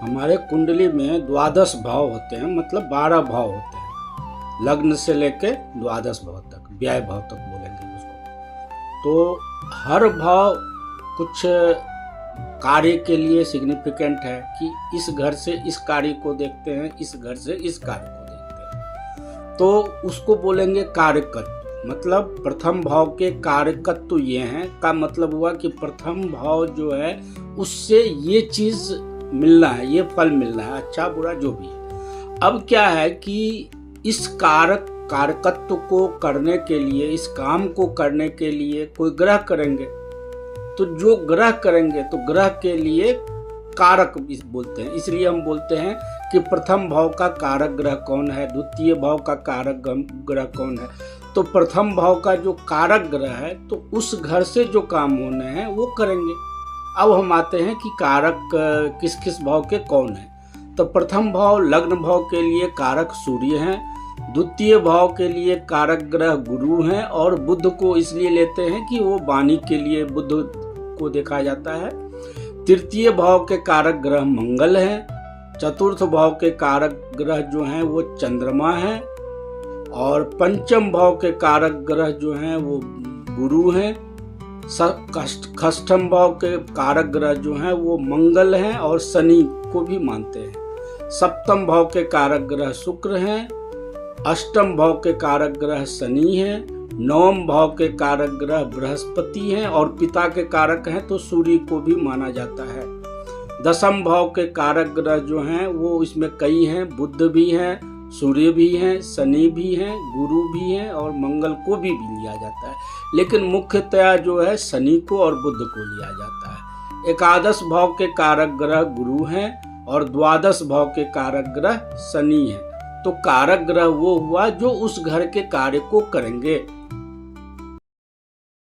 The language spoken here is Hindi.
हमारे कुंडली में द्वादश भाव होते हैं, मतलब 12 भाव होते हैं, लग्न से लेके द्वादश भाव तक, व्यय भाव तक बोलेंगे उसको। तो हर भाव कुछ कार्य के लिए सिग्निफिकेंट है कि इस घर से इस कार्य को देखते हैं, इस घर से इस कार्य को देखते हैं, तो उसको बोलेंगे कार्यकत्व। मतलब प्रथम भाव के कार्यकत्व ये हैं, का मतलब हुआ कि प्रथम भाव जो है उससे ये चीज मिलना है, ये फल मिलना है, अच्छा बुरा जो भी है। अब क्या है कि इस कारकत्व को करने के लिए, इस काम को करने के लिए कोई ग्रह करेंगे, तो जो ग्रह करेंगे तो ग्रह के लिए कारक बोलते हैं। इसलिए हम बोलते हैं कि प्रथम भाव का कारक ग्रह कौन है, द्वितीय भाव का कारक ग्रह कौन है। तो प्रथम भाव का जो कारक ग्रह है तो उस घर से जो काम होने हैं वो करेंगे। अब हम आते हैं कि कारक किस किस भाव के कौन है। तो प्रथम भाव लग्न भाव के लिए कारक सूर्य हैं, द्वितीय भाव के लिए कारक ग्रह गुरु हैं, और बुध को इसलिए लेते हैं कि वो वाणी के लिए बुध को देखा जाता है। तृतीय भाव के कारक ग्रह मंगल हैं, चतुर्थ भाव के कारक ग्रह जो हैं वो चंद्रमा है, और पंचम भाव के कारक ग्रह जो हैं वो गुरु हैं। षष्ठम भाव के कारक ग्रह जो हैं वो मंगल हैं और शनि को भी मानते हैं। सप्तम भाव के कारक ग्रह शुक्र हैं, अष्टम भाव के कारक ग्रह शनि हैं, नवम भाव के कारक ग्रह बृहस्पति हैं, और पिता के कारक हैं तो सूर्य को भी माना जाता है। दसम भाव के कारक ग्रह जो हैं वो इसमें कई हैं, बुध भी हैं, सूर्य भी हैं, शनि भी हैं, गुरु भी हैं, और मंगल को भी लिया जाता है, लेकिन मुख्यतया जो है शनि को और बुध को लिया जाता है। एकादश भाव के कारक ग्रह गुरु हैं और द्वादश भाव के कारक ग्रह शनि हैं। तो कारक ग्रह वो हुआ जो उस घर के कार्य को करेंगे।